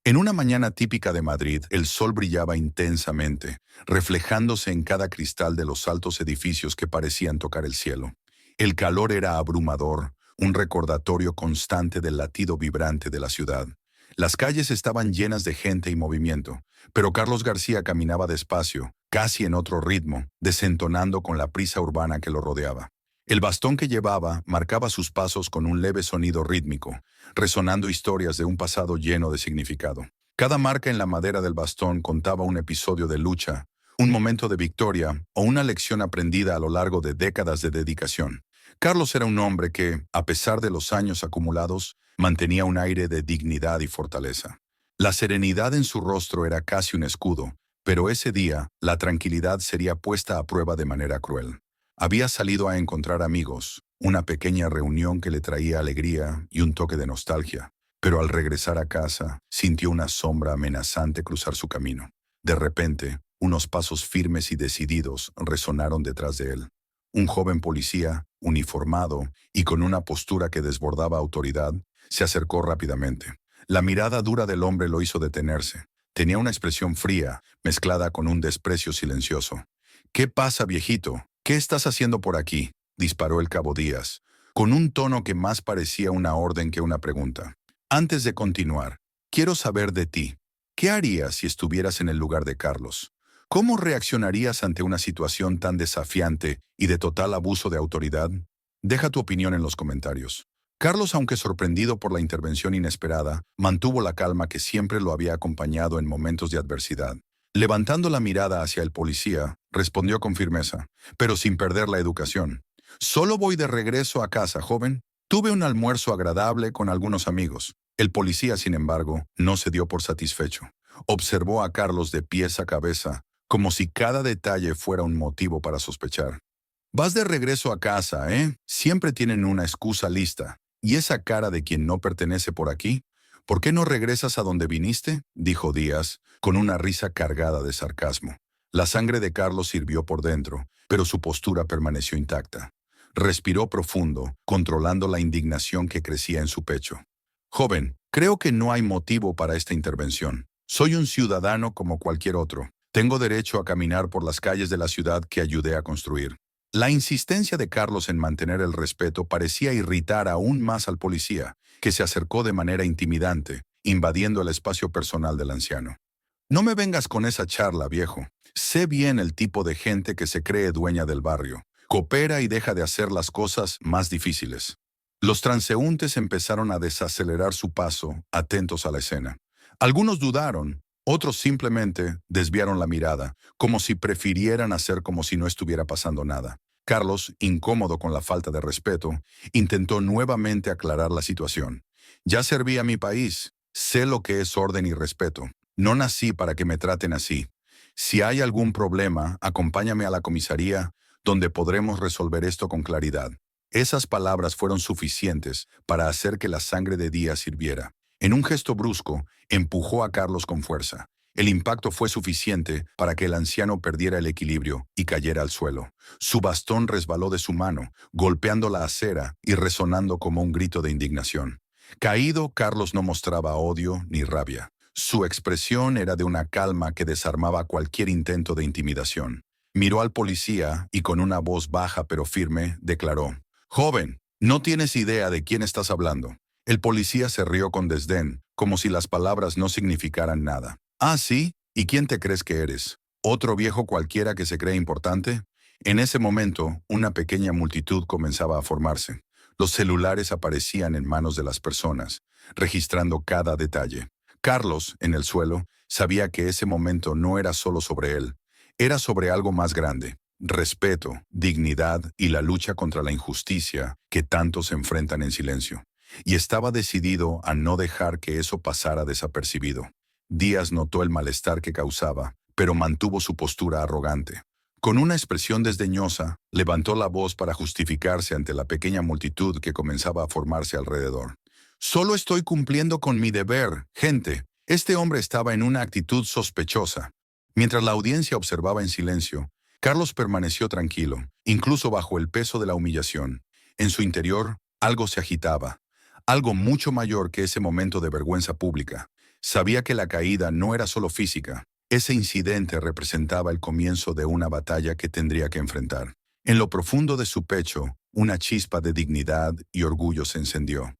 En una mañana típica de Madrid, el sol brillaba intensamente, reflejándose en cada cristal de los altos edificios que parecían tocar el cielo. El calor era abrumador, un recordatorio constante del latido vibrante de la ciudad. Las calles estaban llenas de gente y movimiento, pero Carlos García caminaba despacio, casi en otro ritmo, desentonando con la prisa urbana que lo rodeaba. El bastón que llevaba marcaba sus pasos con un leve sonido rítmico, resonando historias de un pasado lleno de significado. Cada marca en la madera del bastón contaba un episodio de lucha, un momento de victoria o una lección aprendida a lo largo de décadas de dedicación. Carlos era un hombre que, a pesar de los años acumulados, mantenía un aire de dignidad y fortaleza. La serenidad en su rostro era casi un escudo, pero ese día la tranquilidad sería puesta a prueba de manera cruel. Había salido a encontrar amigos, una pequeña reunión que le traía alegría y un toque de nostalgia, pero al regresar a casa sintió una sombra amenazante cruzar su camino. De repente, unos pasos firmes y decididos resonaron detrás de él. Un joven policía, uniformado y con una postura que desbordaba autoridad, se acercó rápidamente. La mirada dura del hombre lo hizo detenerse. Tenía una expresión fría, mezclada con un desprecio silencioso. «¿Qué pasa, viejito? ¿Qué estás haciendo por aquí?», disparó el cabo Díaz, con un tono que más parecía una orden que una pregunta. «Antes de continuar, quiero saber de ti. ¿Qué harías si estuvieras en el lugar de Carlos? ¿Cómo reaccionarías ante una situación tan desafiante y de total abuso de autoridad? Deja tu opinión en los comentarios». Carlos, aunque sorprendido por la intervención inesperada, mantuvo la calma que siempre lo había acompañado en momentos de adversidad. Levantando la mirada hacia el policía, respondió con firmeza, pero sin perder la educación. «Solo voy de regreso a casa, joven. Tuve un almuerzo agradable con algunos amigos». El policía, sin embargo, no se dio por satisfecho. Observó a Carlos de pies a cabeza, como si cada detalle fuera un motivo para sospechar. «Vas de regreso a casa, ¿eh? Siempre tienen una excusa lista. ¿Y esa cara de quien no pertenece por aquí? ¿Por qué no regresas a donde viniste?», dijo Díaz, con una risa cargada de sarcasmo. La sangre de Carlos hirvió por dentro, pero su postura permaneció intacta. Respiró profundo, controlando la indignación que crecía en su pecho. «Joven, creo que no hay motivo para esta intervención. Soy un ciudadano como cualquier otro. Tengo derecho a caminar por las calles de la ciudad que ayudé a construir». La insistencia de Carlos en mantener el respeto parecía irritar aún más al policía, que se acercó de manera intimidante, invadiendo el espacio personal del anciano. «No me vengas con esa charla, viejo. Sé bien el tipo de gente que se cree dueña del barrio. Coopera y deja de hacer las cosas más difíciles». Los transeúntes empezaron a desacelerar su paso, atentos a la escena. Algunos dudaron, otros simplemente desviaron la mirada, como si prefirieran hacer como si no estuviera pasando nada. Carlos, incómodo con la falta de respeto, intentó nuevamente aclarar la situación. «Ya serví a mi país. Sé lo que es orden y respeto. No nací para que me traten así. Si hay algún problema, acompáñame a la comisaría, donde podremos resolver esto con claridad». Esas palabras fueron suficientes para hacer que la sangre de Díaz hirviera. En un gesto brusco, empujó a Carlos con fuerza. El impacto fue suficiente para que el anciano perdiera el equilibrio y cayera al suelo. Su bastón resbaló de su mano, golpeando la acera y resonando como un grito de indignación. Caído, Carlos no mostraba odio ni rabia. Su expresión era de una calma que desarmaba cualquier intento de intimidación. Miró al policía y con una voz baja pero firme declaró: «Joven, no tienes idea de quién estás hablando». El policía se rió con desdén, como si las palabras no significaran nada. «¿Ah, sí? ¿Y quién te crees que eres? ¿Otro viejo cualquiera que se cree importante?». En ese momento, una pequeña multitud comenzaba a formarse. Los celulares aparecían en manos de las personas, registrando cada detalle. Carlos, en el suelo, sabía que ese momento no era solo sobre él, era sobre algo más grande: respeto, dignidad y la lucha contra la injusticia que tantos enfrentan en silencio. Y estaba decidido a no dejar que eso pasara desapercibido. Díaz notó el malestar que causaba, pero mantuvo su postura arrogante. Con una expresión desdeñosa, levantó la voz para justificarse ante la pequeña multitud que comenzaba a formarse alrededor. «Solo estoy cumpliendo con mi deber, gente». Este hombre estaba en una actitud sospechosa. Mientras la audiencia observaba en silencio, Carlos permaneció tranquilo, incluso bajo el peso de la humillación. En su interior, algo se agitaba, algo mucho mayor que ese momento de vergüenza pública. Sabía que la caída no era solo física. Ese incidente representaba el comienzo de una batalla que tendría que enfrentar. En lo profundo de su pecho, una chispa de dignidad y orgullo se encendió.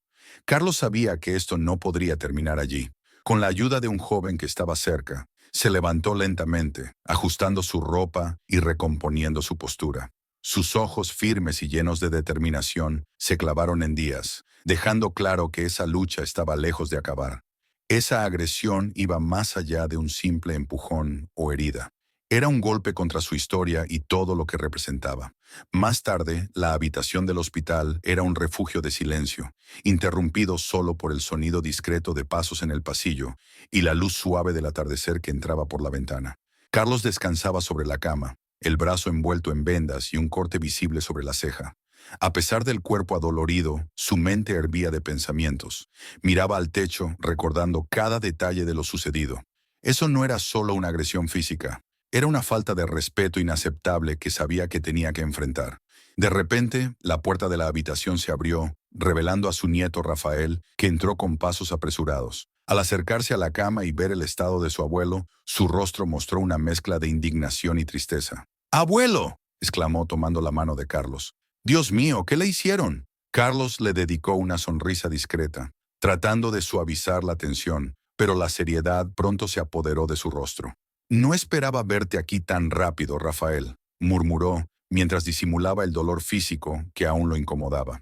Carlos sabía que esto no podría terminar allí. Con la ayuda de un joven que estaba cerca, se levantó lentamente, ajustando su ropa y recomponiendo su postura. Sus ojos firmes y llenos de determinación se clavaron en Díaz, dejando claro que esa lucha estaba lejos de acabar. Esa agresión iba más allá de un simple empujón o herida. Era un golpe contra su historia y todo lo que representaba. Más tarde, la habitación del hospital era un refugio de silencio, interrumpido solo por el sonido discreto de pasos en el pasillo y la luz suave del atardecer que entraba por la ventana. Carlos descansaba sobre la cama, el brazo envuelto en vendas y un corte visible sobre la ceja. A pesar del cuerpo adolorido, su mente hervía de pensamientos. Miraba al techo, recordando cada detalle de lo sucedido. Eso no era solo una agresión física. Era una falta de respeto inaceptable que sabía que tenía que enfrentar. De repente, la puerta de la habitación se abrió, revelando a su nieto Rafael, que entró con pasos apresurados. Al acercarse a la cama y ver el estado de su abuelo, su rostro mostró una mezcla de indignación y tristeza. ¡Abuelo!, exclamó tomando la mano de Carlos. «Dios mío, ¿qué le hicieron?». Carlos le dedicó una sonrisa discreta, tratando de suavizar la tensión, pero la seriedad pronto se apoderó de su rostro. «No esperaba verte aquí tan rápido, Rafael», murmuró, mientras disimulaba el dolor físico que aún lo incomodaba.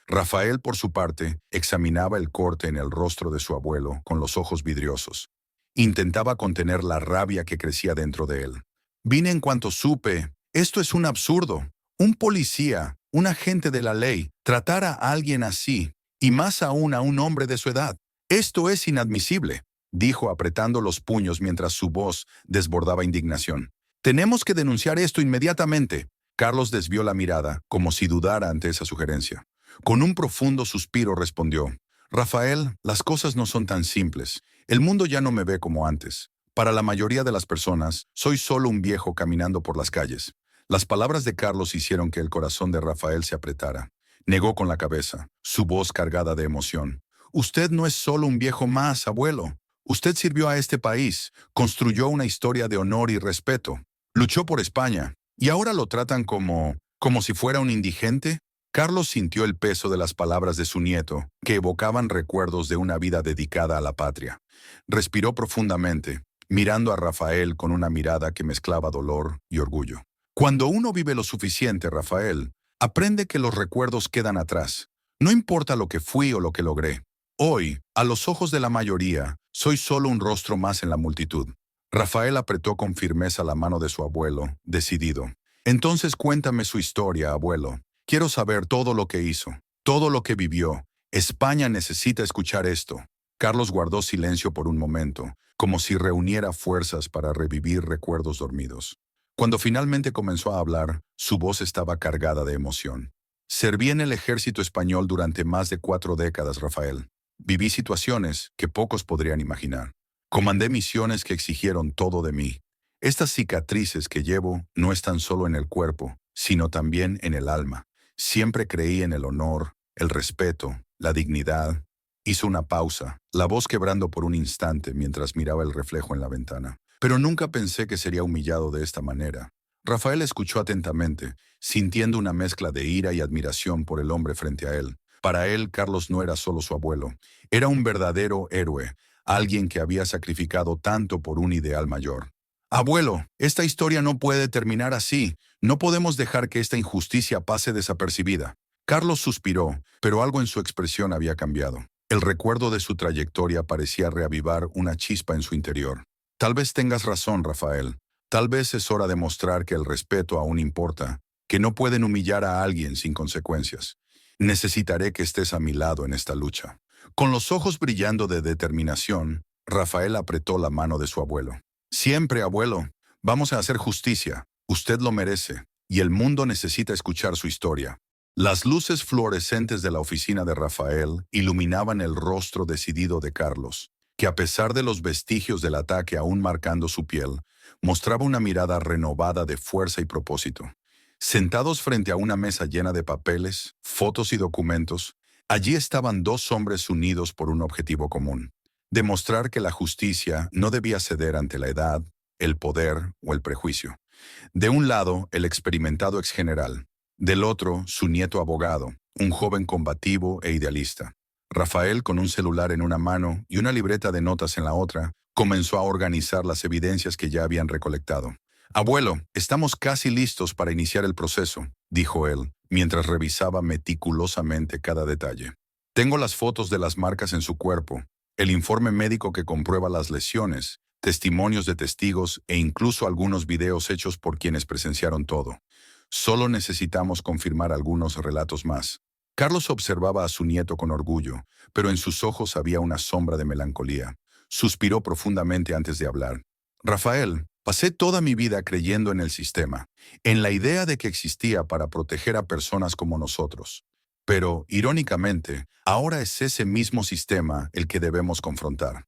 Rafael, por su parte, examinaba el corte en el rostro de su abuelo con los ojos vidriosos. Intentaba contener la rabia que crecía dentro de él. «Vine en cuanto supe. Esto es un absurdo. Un policía, un agente de la ley, tratar a alguien así, y más aún a un hombre de su edad. Esto es inadmisible», dijo apretando los puños mientras su voz desbordaba indignación. «Tenemos que denunciar esto inmediatamente». Carlos desvió la mirada, como si dudara ante esa sugerencia. Con un profundo suspiro respondió: «Rafael, las cosas no son tan simples. El mundo ya no me ve como antes. Para la mayoría de las personas, soy solo un viejo caminando por las calles». Las palabras de Carlos hicieron que el corazón de Rafael se apretara. Negó con la cabeza, su voz cargada de emoción. «Usted no es solo un viejo más, abuelo. Usted sirvió a este país, construyó una historia de honor y respeto, luchó por España, y ahora lo tratan como si fuera un indigente». Carlos sintió el peso de las palabras de su nieto, que evocaban recuerdos de una vida dedicada a la patria. Respiró profundamente, mirando a Rafael con una mirada que mezclaba dolor y orgullo. «Cuando uno vive lo suficiente, Rafael, aprende que los recuerdos quedan atrás. No importa lo que fui o lo que logré. Hoy, a los ojos de la mayoría, soy solo un rostro más en la multitud». Rafael apretó con firmeza la mano de su abuelo, decidido. «Entonces cuéntame su historia, abuelo. Quiero saber todo lo que hizo, todo lo que vivió. España necesita escuchar esto». Carlos guardó silencio por un momento, como si reuniera fuerzas para revivir recuerdos dormidos. Cuando finalmente comenzó a hablar, su voz estaba cargada de emoción. «Serví en el ejército español durante más de 4 décadas, Rafael. Viví situaciones que pocos podrían imaginar. Comandé misiones que exigieron todo de mí. Estas cicatrices que llevo no están solo en el cuerpo, sino también en el alma. Siempre creí en el honor, el respeto, la dignidad». Hizo una pausa, la voz quebrando por un instante mientras miraba el reflejo en la ventana. «Pero nunca pensé que sería humillado de esta manera». Rafael escuchó atentamente, sintiendo una mezcla de ira y admiración por el hombre frente a él. Para él, Carlos no era solo su abuelo. Era un verdadero héroe, alguien que había sacrificado tanto por un ideal mayor. «Abuelo, esta historia no puede terminar así. No podemos dejar que esta injusticia pase desapercibida». Carlos suspiró, pero algo en su expresión había cambiado. El recuerdo de su trayectoria parecía reavivar una chispa en su interior. «Tal vez tengas razón, Rafael. Tal vez es hora de mostrar que el respeto aún importa, que no pueden humillar a alguien sin consecuencias. Necesitaré que estés a mi lado en esta lucha». Con los ojos brillando de determinación, Rafael apretó la mano de su abuelo. «Siempre, abuelo. Vamos a hacer justicia. Usted lo merece, y el mundo necesita escuchar su historia». Las luces fluorescentes de la oficina de Rafael iluminaban el rostro decidido de Carlos, que a pesar de los vestigios del ataque aún marcando su piel, mostraba una mirada renovada de fuerza y propósito. Sentados frente a una mesa llena de papeles, fotos y documentos, allí estaban 2 hombres unidos por un objetivo común: Demostrar que la justicia no debía ceder ante la edad, el poder o el prejuicio. De un lado, el experimentado exgeneral. Del otro, su nieto abogado, un joven combativo e idealista. Rafael, con un celular en una mano y una libreta de notas en la otra, comenzó a organizar las evidencias que ya habían recolectado. «Abuelo, estamos casi listos para iniciar el proceso», dijo él, mientras revisaba meticulosamente cada detalle. «Tengo las fotos de las marcas en su cuerpo, el informe médico que comprueba las lesiones, testimonios de testigos e incluso algunos videos hechos por quienes presenciaron todo. Solo necesitamos confirmar algunos relatos más». Carlos observaba a su nieto con orgullo, pero en sus ojos había una sombra de melancolía. Suspiró profundamente antes de hablar. «Rafael, pasé toda mi vida creyendo en el sistema, en la idea de que existía para proteger a personas como nosotros. Pero, irónicamente, ahora es ese mismo sistema el que debemos confrontar».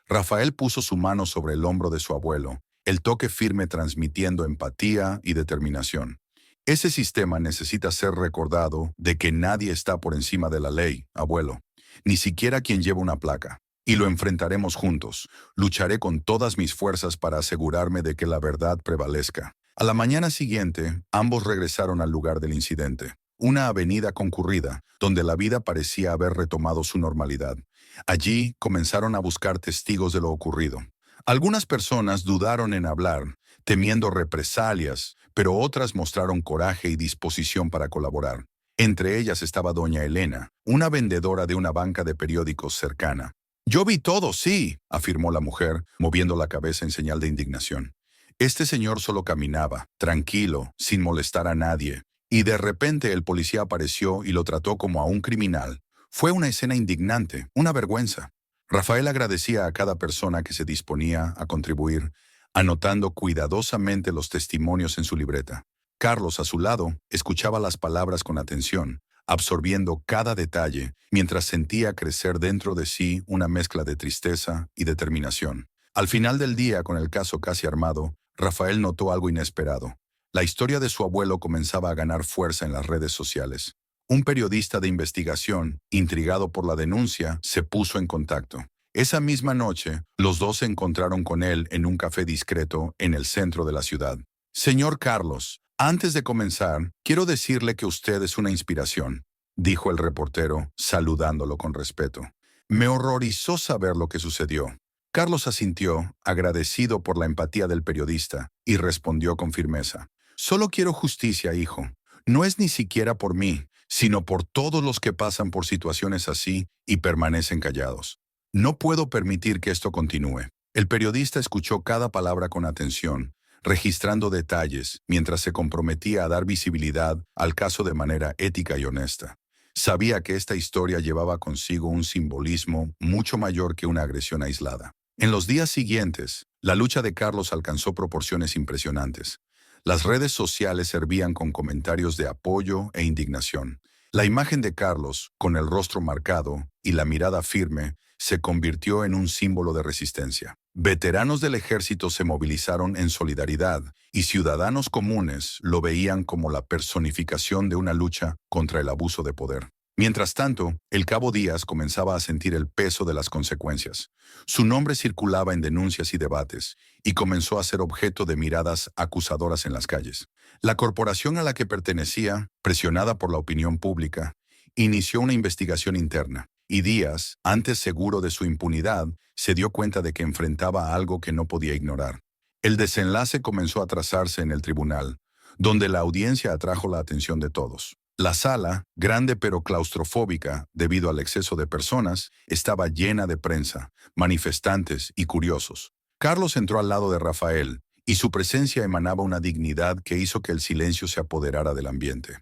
Rafael puso su mano sobre el hombro de su abuelo, el toque firme transmitiendo empatía y determinación. «Ese sistema necesita ser recordado de que nadie está por encima de la ley, abuelo, ni siquiera quien lleva una placa. Y lo enfrentaremos juntos. Lucharé con todas mis fuerzas para asegurarme de que la verdad prevalezca». A la mañana siguiente, ambos regresaron al lugar del incidente, una avenida concurrida, donde la vida parecía haber retomado su normalidad. Allí comenzaron a buscar testigos de lo ocurrido. Algunas personas dudaron en hablar, temiendo represalias, pero otras mostraron coraje y disposición para colaborar. Entre ellas estaba doña Elena, una vendedora de una banca de periódicos cercana. «Yo vi todo, sí», afirmó la mujer, moviendo la cabeza en señal de indignación. «Este señor solo caminaba, tranquilo, sin molestar a nadie, y de repente el policía apareció y lo trató como a un criminal. Fue una escena indignante, una vergüenza». Rafael agradecía a cada persona que se disponía a contribuir, anotando cuidadosamente los testimonios en su libreta. Carlos, a su lado, escuchaba las palabras con atención, absorbiendo cada detalle, mientras sentía crecer dentro de sí una mezcla de tristeza y determinación. Al final del día, con el caso casi armado, Rafael notó algo inesperado. La historia de su abuelo comenzaba a ganar fuerza en las redes sociales. Un periodista de investigación, intrigado por la denuncia, se puso en contacto. Esa misma noche, los dos se encontraron con él en un café discreto en el centro de la ciudad. «Señor Carlos, antes de comenzar, quiero decirle que usted es una inspiración», dijo el reportero, saludándolo con respeto. «Me horrorizó saber lo que sucedió». Carlos asintió, agradecido por la empatía del periodista, y respondió con firmeza. «Solo quiero justicia, hijo. No es ni siquiera por mí, sino por todos los que pasan por situaciones así y permanecen callados. No puedo permitir que esto continúe». El periodista escuchó cada palabra con atención, registrando detalles mientras se comprometía a dar visibilidad al caso de manera ética y honesta. Sabía que esta historia llevaba consigo un simbolismo mucho mayor que una agresión aislada. En los días siguientes, la lucha de Carlos alcanzó proporciones impresionantes. Las redes sociales servían con comentarios de apoyo e indignación. La imagen de Carlos, con el rostro marcado y la mirada firme, se convirtió en un símbolo de resistencia. Veteranos del ejército se movilizaron en solidaridad y ciudadanos comunes lo veían como la personificación de una lucha contra el abuso de poder. Mientras tanto, el cabo Díaz comenzaba a sentir el peso de las consecuencias. Su nombre circulaba en denuncias y debates, y comenzó a ser objeto de miradas acusadoras en las calles. La corporación a la que pertenecía, presionada por la opinión pública, inició una investigación interna, y Díaz, antes seguro de su impunidad, se dio cuenta de que enfrentaba algo que no podía ignorar. El desenlace comenzó a trazarse en el tribunal, donde la audiencia atrajo la atención de todos. La sala, grande pero claustrofóbica debido al exceso de personas, estaba llena de prensa, manifestantes y curiosos. Carlos entró al lado de Rafael, y su presencia emanaba una dignidad que hizo que el silencio se apoderara del ambiente.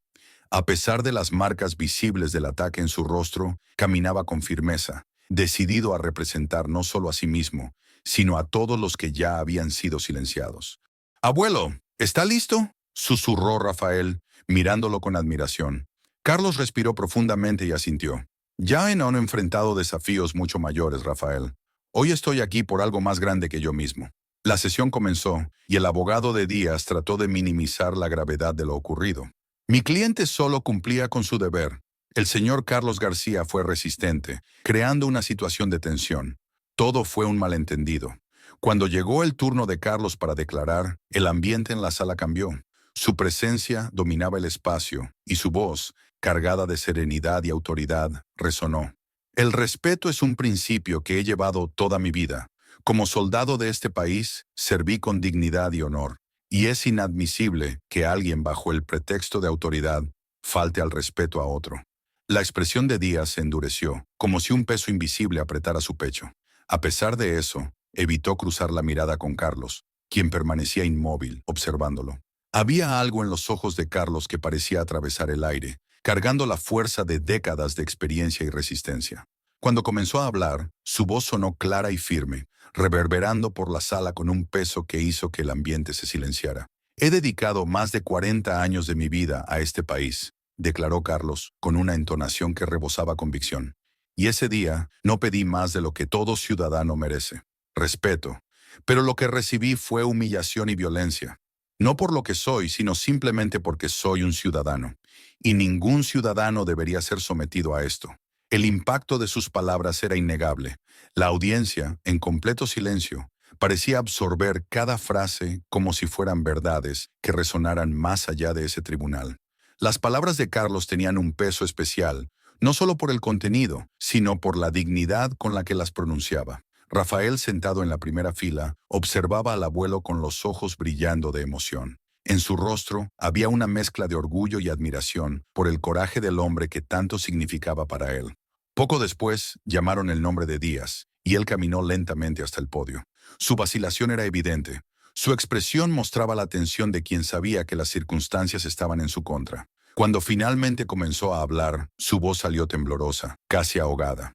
A pesar de las marcas visibles del ataque en su rostro, caminaba con firmeza, decidido a representar no solo a sí mismo, sino a todos los que ya habían sido silenciados. «Abuelo, ¿está listo?», susurró Rafael, mirándolo con admiración. Carlos respiró profundamente y asintió. «Ya han enfrentado desafíos mucho mayores, Rafael. Hoy estoy aquí por algo más grande que yo mismo». La sesión comenzó, y el abogado de Díaz trató de minimizar la gravedad de lo ocurrido. «Mi cliente solo cumplía con su deber. El señor Carlos García fue resistente, creando una situación de tensión. Todo fue un malentendido. Cuando llegó el turno de Carlos para declarar, el ambiente en la sala cambió. Su presencia dominaba el espacio y su voz, cargada de serenidad y autoridad, resonó. El respeto es un principio que he llevado toda mi vida. Como soldado de este país, serví con dignidad y honor, y es inadmisible que alguien bajo el pretexto de autoridad falte al respeto a otro. La expresión de Díaz se endureció, como si un peso invisible apretara su pecho. A pesar de eso, evitó cruzar la mirada con Carlos, quien permanecía inmóvil, observándolo. Había algo en los ojos de Carlos que parecía atravesar el aire, cargando la fuerza de décadas de experiencia y resistencia. Cuando comenzó a hablar, su voz sonó clara y firme, reverberando por la sala con un peso que hizo que el ambiente se silenciara. He dedicado más de 40 años de mi vida a este país, declaró Carlos, con una entonación que rebosaba convicción. Y ese día no pedí más de lo que todo ciudadano merece: respeto. Pero lo que recibí fue humillación y violencia. No por lo que soy, sino simplemente porque soy un ciudadano. Y ningún ciudadano debería ser sometido a esto. El impacto de sus palabras era innegable. La audiencia, en completo silencio, parecía absorber cada frase como si fueran verdades que resonaran más allá de ese tribunal. Las palabras de Carlos tenían un peso especial, no solo por el contenido, sino por la dignidad con la que las pronunciaba. Rafael, sentado en la primera fila, observaba al abuelo con los ojos brillando de emoción. En su rostro había una mezcla de orgullo y admiración por el coraje del hombre que tanto significaba para él. Poco después, llamaron el nombre de Díaz, y él caminó lentamente hasta el podio. Su vacilación era evidente. Su expresión mostraba la tensión de quien sabía que las circunstancias estaban en su contra. Cuando finalmente comenzó a hablar, su voz salió temblorosa, casi ahogada.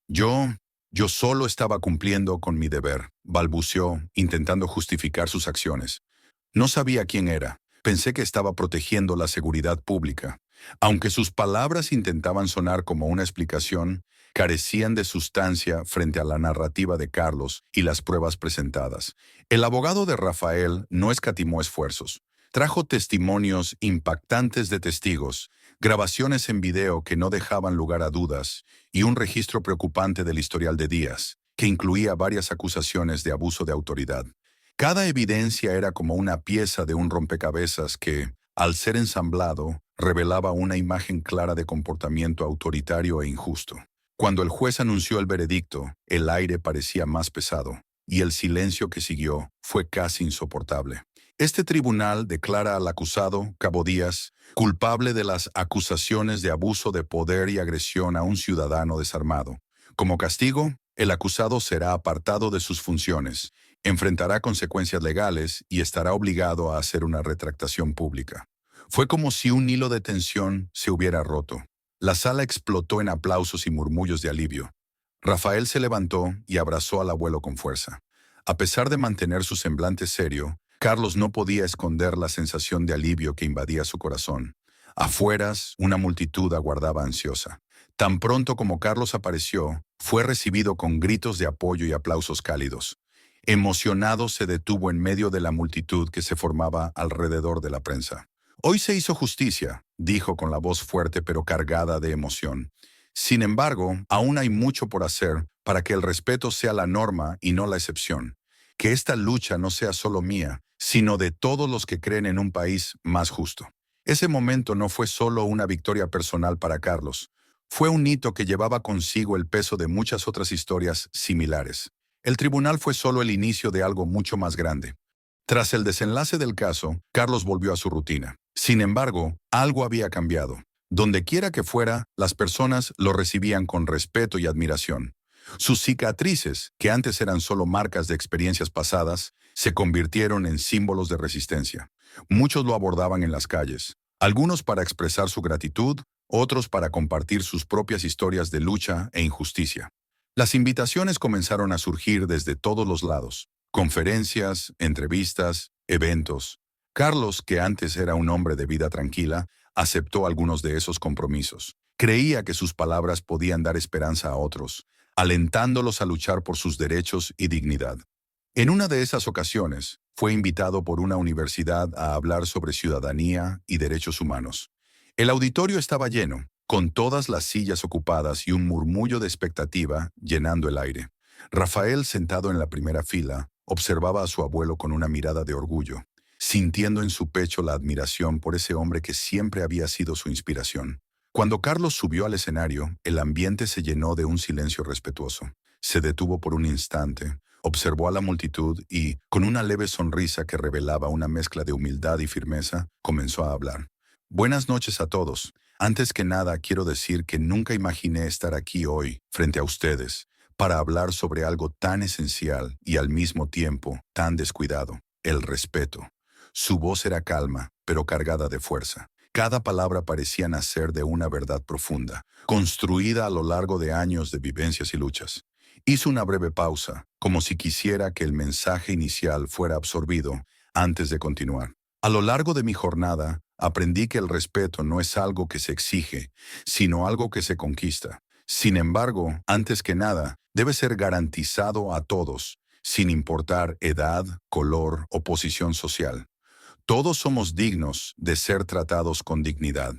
Yo solo estaba cumpliendo con mi deber, balbuceó, intentando justificar sus acciones. No sabía quién era. Pensé que estaba protegiendo la seguridad pública. Aunque sus palabras intentaban sonar como una explicación, carecían de sustancia frente a la narrativa de Carlos y las pruebas presentadas. El abogado de Rafael no escatimó esfuerzos. Trajo testimonios impactantes de testigos, grabaciones en video que no dejaban lugar a dudas y un registro preocupante del historial de Díaz, que incluía varias acusaciones de abuso de autoridad. Cada evidencia era como una pieza de un rompecabezas que, al ser ensamblado, revelaba una imagen clara de comportamiento autoritario e injusto. Cuando el juez anunció el veredicto, el aire parecía más pesado, y el silencio que siguió fue casi insoportable. Este tribunal declara al acusado, Cabo Díaz, culpable de las acusaciones de abuso de poder y agresión a un ciudadano desarmado. Como castigo, el acusado será apartado de sus funciones, enfrentará consecuencias legales y estará obligado a hacer una retractación pública. Fue como si un hilo de tensión se hubiera roto. La sala explotó en aplausos y murmullos de alivio. Rafael se levantó y abrazó al abuelo con fuerza. A pesar de mantener su semblante serio, Carlos no podía esconder la sensación de alivio que invadía su corazón. Afueras, una multitud aguardaba ansiosa. Tan pronto como Carlos apareció, fue recibido con gritos de apoyo y aplausos cálidos. Emocionado, se detuvo en medio de la multitud que se formaba alrededor de la prensa. «Hoy se hizo justicia», dijo con la voz fuerte pero cargada de emoción. «Sin embargo, aún hay mucho por hacer para que el respeto sea la norma y no la excepción. Que esta lucha no sea solo mía, sino de todos los que creen en un país más justo». Ese momento no fue solo una victoria personal para Carlos. Fue un hito que llevaba consigo el peso de muchas otras historias similares. El tribunal fue solo el inicio de algo mucho más grande. Tras el desenlace del caso, Carlos volvió a su rutina. Sin embargo, algo había cambiado. Donde quiera que fuera, las personas lo recibían con respeto y admiración. Sus cicatrices, que antes eran solo marcas de experiencias pasadas, se convirtieron en símbolos de resistencia. Muchos lo abordaban en las calles, algunos para expresar su gratitud, otros para compartir sus propias historias de lucha e injusticia. Las invitaciones comenzaron a surgir desde todos los lados: conferencias, entrevistas, eventos. Carlos, que antes era un hombre de vida tranquila, aceptó algunos de esos compromisos. Creía que sus palabras podían dar esperanza a otros, alentándolos a luchar por sus derechos y dignidad. En una de esas ocasiones, fue invitado por una universidad a hablar sobre ciudadanía y derechos humanos. El auditorio estaba lleno, con todas las sillas ocupadas y un murmullo de expectativa llenando el aire. Rafael, sentado en la primera fila, observaba a su abuelo con una mirada de orgullo, sintiendo en su pecho la admiración por ese hombre que siempre había sido su inspiración. Cuando Carlos subió al escenario, el ambiente se llenó de un silencio respetuoso. Se detuvo por un instante, observó a la multitud y, con una leve sonrisa que revelaba una mezcla de humildad y firmeza, comenzó a hablar. Buenas noches a todos. Antes que nada, quiero decir que nunca imaginé estar aquí hoy, frente a ustedes, para hablar sobre algo tan esencial y al mismo tiempo tan descuidado, el respeto. Su voz era calma, pero cargada de fuerza. Cada palabra parecía nacer de una verdad profunda, construida a lo largo de años de vivencias y luchas. Hizo una breve pausa, como si quisiera que el mensaje inicial fuera absorbido antes de continuar. A lo largo de mi jornada, aprendí que el respeto no es algo que se exige, sino algo que se conquista. Sin embargo, antes que nada, debe ser garantizado a todos, sin importar edad, color o posición social. Todos somos dignos de ser tratados con dignidad.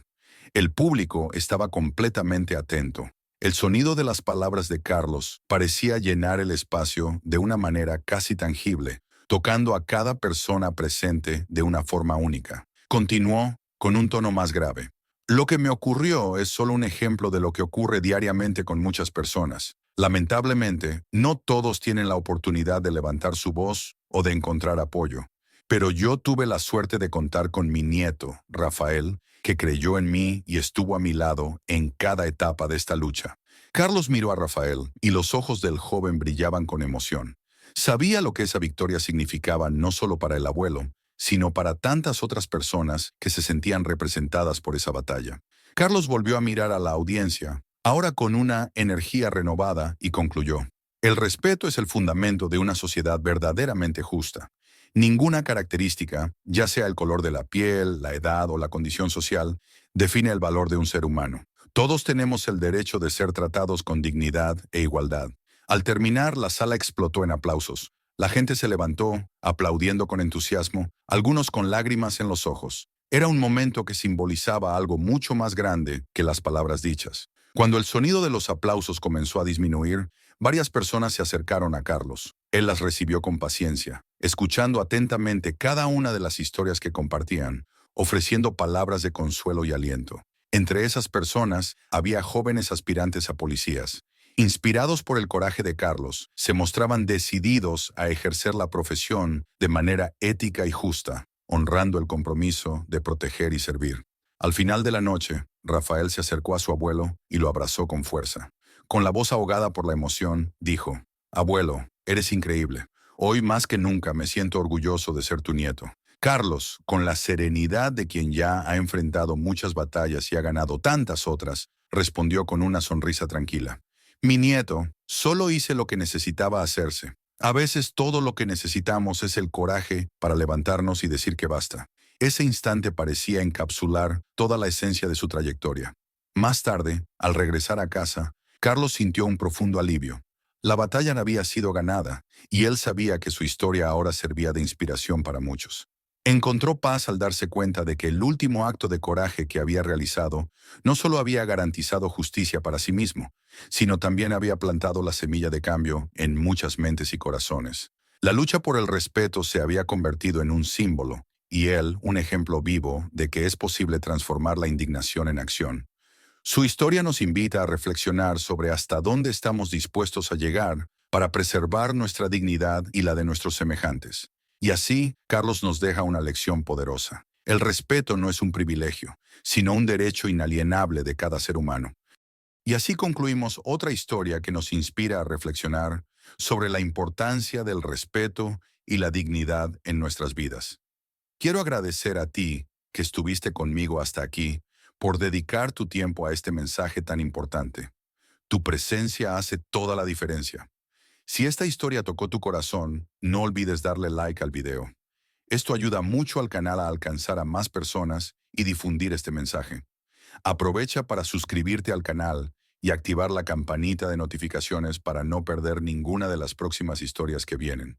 El público estaba completamente atento. El sonido de las palabras de Carlos parecía llenar el espacio de una manera casi tangible, tocando a cada persona presente de una forma única. Continuó con un tono más grave. Lo que me ocurrió es solo un ejemplo de lo que ocurre diariamente con muchas personas. Lamentablemente, no todos tienen la oportunidad de levantar su voz o de encontrar apoyo. Pero yo tuve la suerte de contar con mi nieto, Rafael, que creyó en mí y estuvo a mi lado en cada etapa de esta lucha. Carlos miró a Rafael y los ojos del joven brillaban con emoción. Sabía lo que esa victoria significaba no solo para el abuelo, sino para tantas otras personas que se sentían representadas por esa batalla. Carlos volvió a mirar a la audiencia, ahora con una energía renovada, y concluyó: el respeto es el fundamento de una sociedad verdaderamente justa. Ninguna característica, ya sea el color de la piel, la edad o la condición social, define el valor de un ser humano. Todos tenemos el derecho de ser tratados con dignidad e igualdad. Al terminar, la sala explotó en aplausos. La gente se levantó, aplaudiendo con entusiasmo, algunos con lágrimas en los ojos. Era un momento que simbolizaba algo mucho más grande que las palabras dichas. Cuando el sonido de los aplausos comenzó a disminuir, varias personas se acercaron a Carlos. Él las recibió con paciencia, escuchando atentamente cada una de las historias que compartían, ofreciendo palabras de consuelo y aliento. Entre esas personas había jóvenes aspirantes a policías. Inspirados por el coraje de Carlos, se mostraban decididos a ejercer la profesión de manera ética y justa, honrando el compromiso de proteger y servir. Al final de la noche, Rafael se acercó a su abuelo y lo abrazó con fuerza. Con la voz ahogada por la emoción, dijo: «Abuelo, eres increíble. Hoy más que nunca me siento orgulloso de ser tu nieto». Carlos, con la serenidad de quien ya ha enfrentado muchas batallas y ha ganado tantas otras, respondió con una sonrisa tranquila: «Mi nieto, solo hice lo que necesitaba hacerse. A veces todo lo que necesitamos es el coraje para levantarnos y decir que basta». Ese instante parecía encapsular toda la esencia de su trayectoria. Más tarde, al regresar a casa, Carlos sintió un profundo alivio. La batalla había sido ganada, y él sabía que su historia ahora servía de inspiración para muchos. Encontró paz al darse cuenta de que el último acto de coraje que había realizado no solo había garantizado justicia para sí mismo, sino también había plantado la semilla de cambio en muchas mentes y corazones. La lucha por el respeto se había convertido en un símbolo, y él un ejemplo vivo de que es posible transformar la indignación en acción. Su historia nos invita a reflexionar sobre hasta dónde estamos dispuestos a llegar para preservar nuestra dignidad y la de nuestros semejantes. Y así, Carlos nos deja una lección poderosa. El respeto no es un privilegio, sino un derecho inalienable de cada ser humano. Y así concluimos otra historia que nos inspira a reflexionar sobre la importancia del respeto y la dignidad en nuestras vidas. Quiero agradecer a ti, que estuviste conmigo hasta aquí, por dedicar tu tiempo a este mensaje tan importante. Tu presencia hace toda la diferencia. Si esta historia tocó tu corazón, no olvides darle like al video. Esto ayuda mucho al canal a alcanzar a más personas y difundir este mensaje. Aprovecha para suscribirte al canal y activar la campanita de notificaciones para no perder ninguna de las próximas historias que vienen.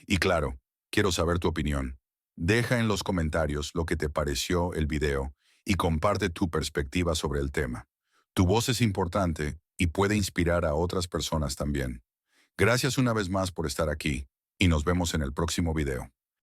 Y claro, quiero saber tu opinión. Deja en los comentarios lo que te pareció el video y comparte tu perspectiva sobre el tema. Tu voz es importante y puede inspirar a otras personas también. Gracias una vez más por estar aquí y nos vemos en el próximo video.